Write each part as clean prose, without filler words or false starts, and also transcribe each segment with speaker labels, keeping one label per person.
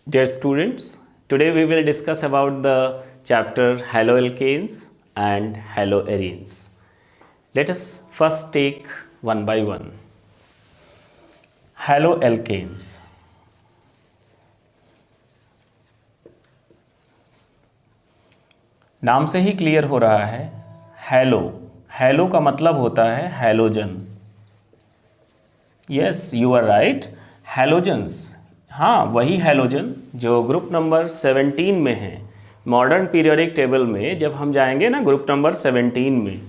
Speaker 1: Dear students, today we will discuss about the chapter haloalkanes and haloarenes. Let us first take one by one. Haloalkanes. नाम से ही clear हो रहा है hello. Hello का मतलब होता है halogen. Yes, you are right, halogens. हाँ, वही हैलोजन जो ग्रुप नंबर 17 में है। मॉडर्न पीरियोडिक टेबल में जब हम जाएंगे ना ग्रुप नंबर 17 में,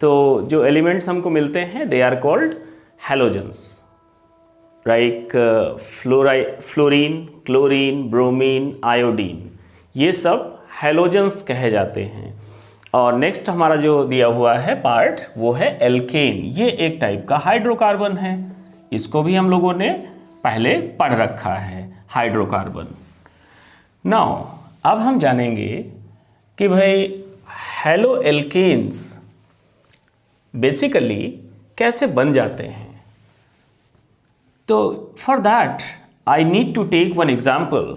Speaker 1: तो जो एलिमेंट्स हमको मिलते हैं they are called halogens, like fluorine, chlorine, bromine, iodine, ये सब हैलोजन्स कहे जाते हैं। और नेक्स्ट हमारा जो दिया हुआ है पार्ट वो है एल्केन। ये एक टाइप का हाइड्रोकार्बन है, इसको भी हम लोगों ने पहले पढ़ रखा है, हाइड्रोकार्बन। नाउ अब हम जानेंगे कि भाई हैलो एल्केन्स बेसिकली कैसे बन जाते हैं। तो for that I need to take one example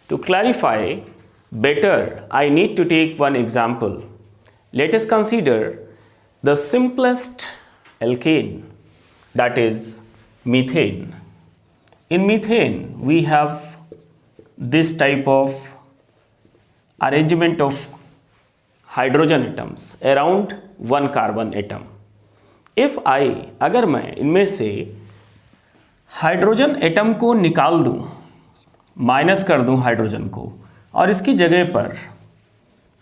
Speaker 1: to clarify better. I need to take one example. Let us consider the simplest alkane, that is methane. In methane we have this type of arrangement of hydrogen atoms around one carbon atom. If I अगर मैं इनमें से hydrogen atom को निकाल दूं, minus कर दूं hydrogen को, और इसकी जगह पर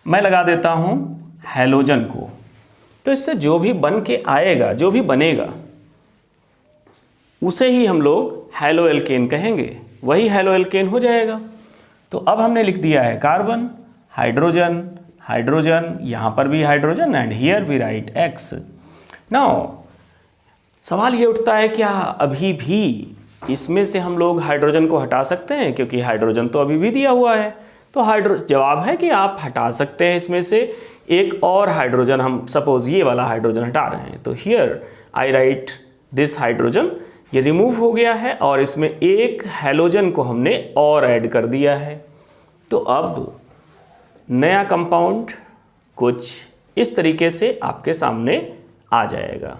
Speaker 1: मैं लगा देता हूं हैलोजन को, तो इससे जो भी बन के आएगा, जो भी बनेगा, उसे ही हम लोग हैलोएल्केन कहेंगे। वही हैलोएल्केन हो जाएगा। तो अब हमने लिख दिया है कार्बन, हाइड्रोजन, हाइड्रोजन, यहाँ पर भी hydrogen, and here we write X. Now सवाल ये उठता है, क्या अभी भी इसमें से हम लोग हाइड्रोजन को हटा सकते हैं? क्योंकि हाइड्रोजन तो अभी भी दिया हुआ है। तो जवाब है कि आप हटा सकते हैं इसमें से एक और हाइड्रोजन। हम सपोज ये वाला हाइड्रोजन हटा रहे हैं, तो here I right this hydrogen, ये रिमूव हो गया है और इसमें एक हैलोजन को हमने और ऐड कर दिया है। तो अब नया कंपाउंड कुछ इस तरीके से आपके सामने आ जाएगा।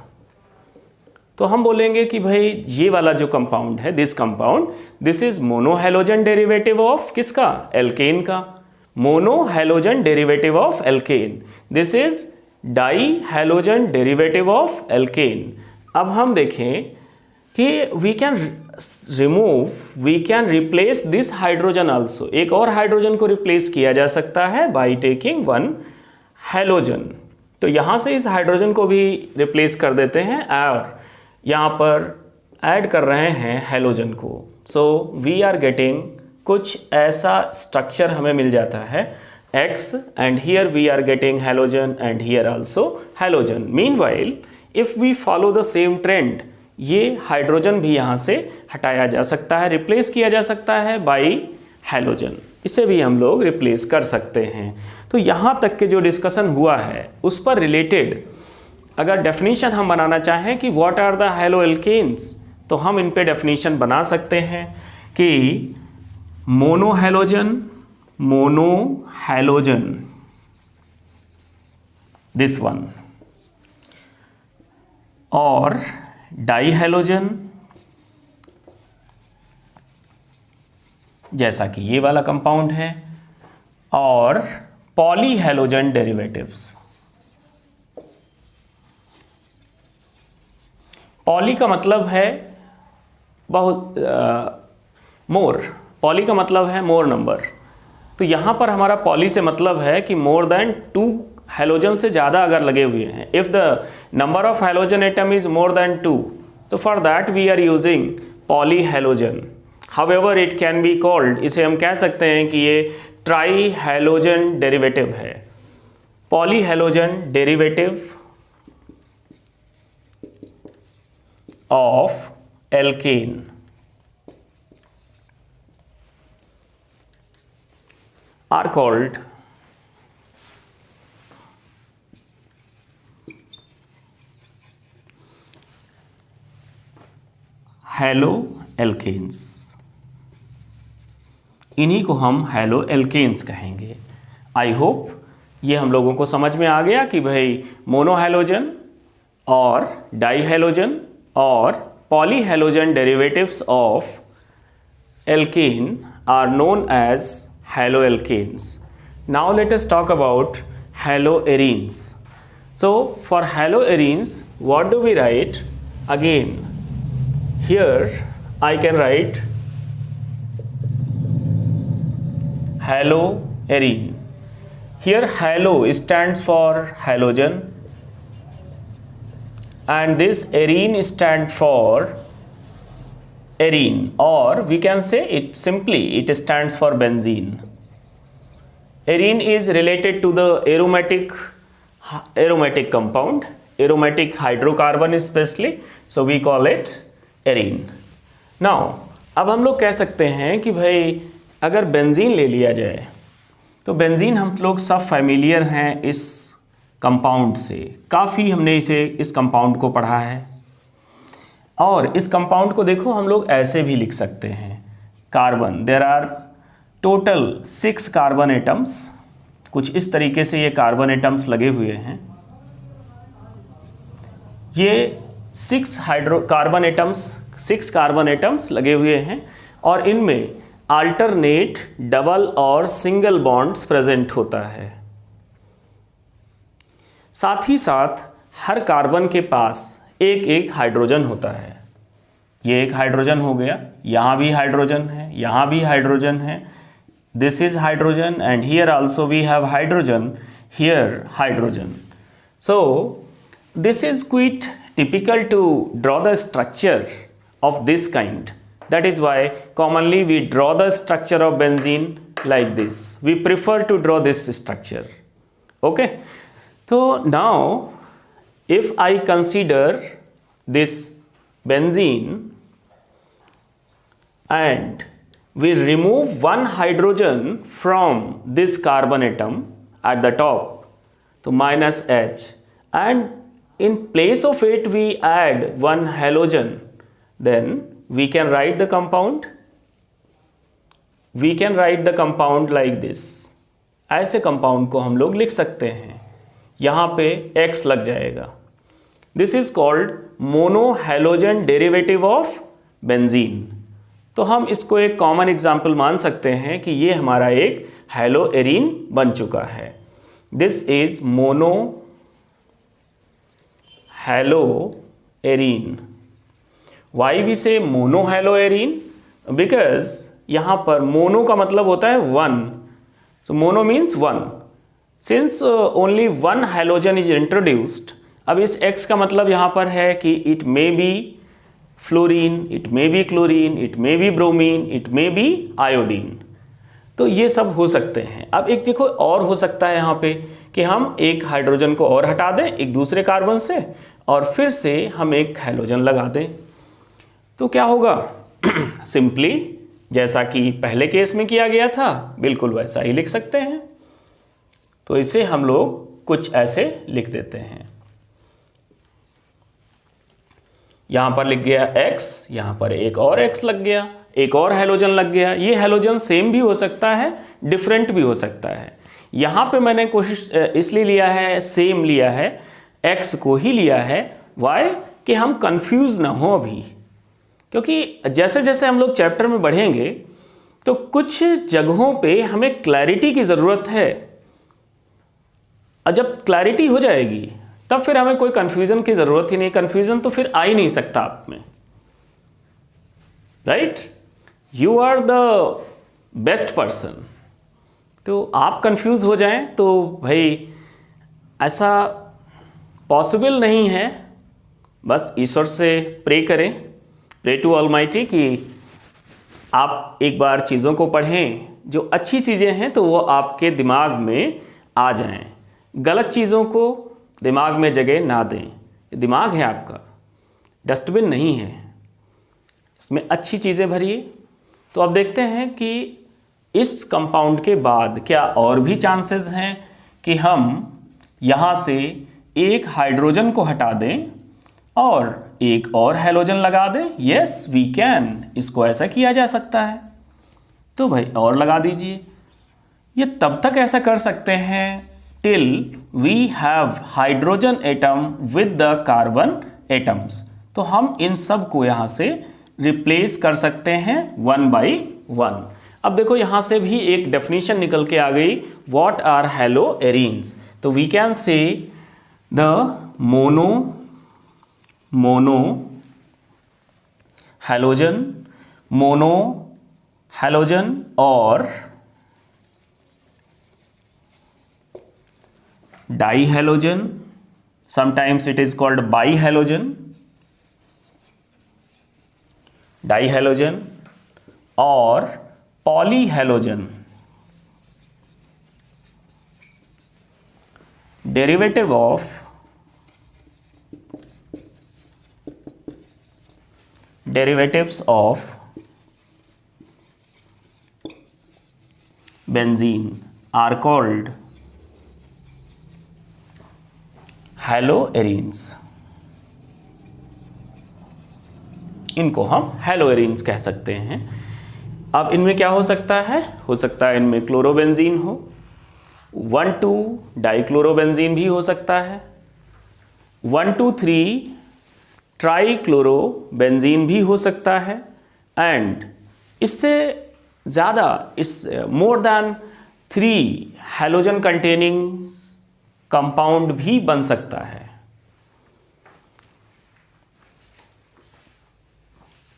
Speaker 1: तो हम बोलेंगे कि भाई ये वाला जो कंपाउंड है, this compound, this is monohalogen derivative of किसका? एल्केन का। Monohalogen derivative of alkane. This is dihalogen derivative of alkane. अब हम देखें कि we can remove, we can replace this hydrogen also. एक और हाइड्रोजन को रिप्लेस किया जा सकता है बाई टेकिंग वन हैलोजन। तो यहाँ से इस हाइड्रोजन को भी रिप्लेस कर देते हैं और यहाँ पर ऐड कर रहे हैं हैलोजन को। सो वी आर गेटिंग कुछ ऐसा स्ट्रक्चर हमें मिल जाता है X, and here we are getting halogen and here also halogen. Meanwhile, if we follow the same trend, ये हाइड्रोजन भी यहाँ से हटाया जा सकता है, रिप्लेस किया जा सकता है बाई हैलोजन। इसे भी हम लोग रिप्लेस कर सकते हैं। तो यहाँ तक के जो डिस्कशन हुआ है उस पर रिलेटेड अगर डेफिनेशन हम बनाना चाहें कि व्हाट आर द हैलोएल्केन्स, तो हम इन पे डेफिनेशन बना सकते हैं कि मोनोहैलोजन, मोनोहैलोजन, दिस वन, और डाईहैलोजन, जैसा कि ये वाला कंपाउंड है, और पॉलीहैलोजन डेरिवेटिव्स। पॉली का मतलब है बहुत मोर, पॉली का मतलब है मोर नंबर। तो यहाँ पर हमारा पॉली से मतलब है कि मोर देन 2 हैलोजन से ज़्यादा अगर लगे हुए हैं। If the number of halogen atom is more than 2, तो for that we are using poly halogen. However it can be called, इसे हम कह सकते हैं कि ये ट्राई हैलोजन डेरिवेटिव है। Poly halogen derivative of alkane are called haloalkanes. इन्हीं को हम हैलो एल्केन्स कहेंगे। आई होप ये हम लोगों को समझ में आ गया कि भाई मोनोहैलोजन और डाईहैलोजन और polyhalogen derivatives of alkane are known as haloalkanes. Now let us talk about haloarenes. So for haloarenes, what do we write? Again, here I can write haloarene. Here halo stands for halogen and this arene stands for arene, or we can say it simply, it stands for benzene. Arene is related to the aromatic compound, aromatic hydrocarbon especially, so we call it arene. Now अब हम लोग कह सकते हैं कि भाई अगर benzene ले लिया जाए तो बेंजीन हम लोग सब फैमिलियर हैं इस कंपाउंड से, काफ़ी हमने इस कंपाउंड को पढ़ा है। और इस कंपाउंड को देखो हम लोग ऐसे भी लिख सकते हैं, carbon, there are total 6 carbon atoms, कुछ इस तरीके से ये कार्बन एटम्स लगे हुए हैं। ये 6 कार्बन एटम्स लगे हुए हैं और इनमें अल्टरनेट डबल और सिंगल बॉन्ड्स प्रेजेंट होता है। साथ ही साथ हर कार्बन के पास एक एक हाइड्रोजन होता है। ये एक हाइड्रोजन हो गया, यहाँ भी हाइड्रोजन है, यहाँ भी हाइड्रोजन है, this is hydrogen and here also we have hydrogen, here hydrogen. So this is quite typical to draw the structure of this kind, that is why commonly we draw the structure of benzene like this, we prefer to draw this structure. Okay, तो now if I consider this benzene and we remove one hydrogen from this carbon atom at the top, so minus H, and in place of it we add one halogen, then we can write the compound. We can write the compound like this. ऐसे compound को हम लोग लिख सकते हैं, यहाँ पे X लग जाएगा। This is called monohalogen derivative of benzene. तो हम इसको एक कॉमन एग्जाम्पल मान सकते हैं कि ये हमारा एक हैलोएरीन बन चुका है। This is monohaloarene. Why we से मोनोहैलोएरीन? बिकॉज यहाँ पर मोनो का मतलब होता है one, so mono means one. Since only one hydrogen is introduced, अब इस X का मतलब यहाँ पर है कि it may be fluorine, it may be chlorine, it may be bromine, it may be iodine, तो ये सब हो सकते हैं। अब एक देखो और हो सकता है यहाँ पे कि हम एक हाइड्रोजन को और हटा दें एक दूसरे कार्बन से और फिर से हम एक हाइड्रोजन लगा दें, तो क्या होगा? सिंपली जैसा कि पहले केस में किया गया था बिल्कुल वैसा ही लिख सकते हैं। तो इसे हम लोग कुछ ऐसे लिख देते हैं, यहाँ पर लिख गया X, यहाँ पर एक और X लग गया, एक और हैलोजन लग गया। ये हैलोजन सेम भी हो सकता है, डिफरेंट भी हो सकता है। यहाँ पे मैंने कोशिश इसलिए लिया है, सेम लिया है, X को ही लिया है। वाई? कि हम कंफ्यूज ना हो अभी, क्योंकि जैसे जैसे हम लोग चैप्टर में बढ़ेंगे तो कुछ जगहों पे हमें क्लैरिटी की ज़रूरत है, और जब क्लैरिटी हो जाएगी तब फिर हमें कोई कंफ्यूजन की ज़रूरत ही नहीं। कंफ्यूजन तो फिर आ ही नहीं सकता आप में, right? You are the best person. तो आप कंफ्यूज हो जाएं तो भाई ऐसा पॉसिबल नहीं है। बस ईश्वर से प्रे करें, प्रे टू ऑलमाइटी कि आप एक बार चीज़ों को पढ़ें, जो अच्छी चीज़ें हैं तो वो आपके दिमाग में आ जाएं, गलत चीज़ों को दिमाग में जगह ना दें। दिमाग है आपका, डस्टबिन नहीं है, इसमें अच्छी चीज़ें भरिए। तो अब देखते हैं कि इस कंपाउंड के बाद क्या और भी चांसेस हैं कि हम यहाँ से एक हाइड्रोजन को हटा दें और एक और हैलोजन लगा दें। यस वी कैन, इसको ऐसा किया जा सकता है। तो भाई और लगा दीजिए। ये तब तक ऐसा कर सकते हैं till we have hydrogen atom with the carbon atoms. तो हम इन सब को यहाँ से रिप्लेस कर सकते हैं 1 by 1। अब देखो यहाँ से भी एक डेफिनेशन निकल के आ गई, व्हाट आर हैलो एरीन्स। तो we can say the mono halogen और dihalogen, sometimes it is called डाइहैलोजन और पॉलीहैलोजन। derivatives of benzene are called हैलोएरीन्स। इनको हम हैलोएरीन्स कह सकते हैं। अब इनमें क्या हो सकता है इनमें क्लोरोबेंजीन हो, 1,2 डाइक्लोरोबेंजीन भी हो सकता है, 1,2,3 ट्राइक्लोरोबेंजीन भी हो सकता है, एंड इससे ज़्यादा more than 3 halogen containing compound भी बन सकता है।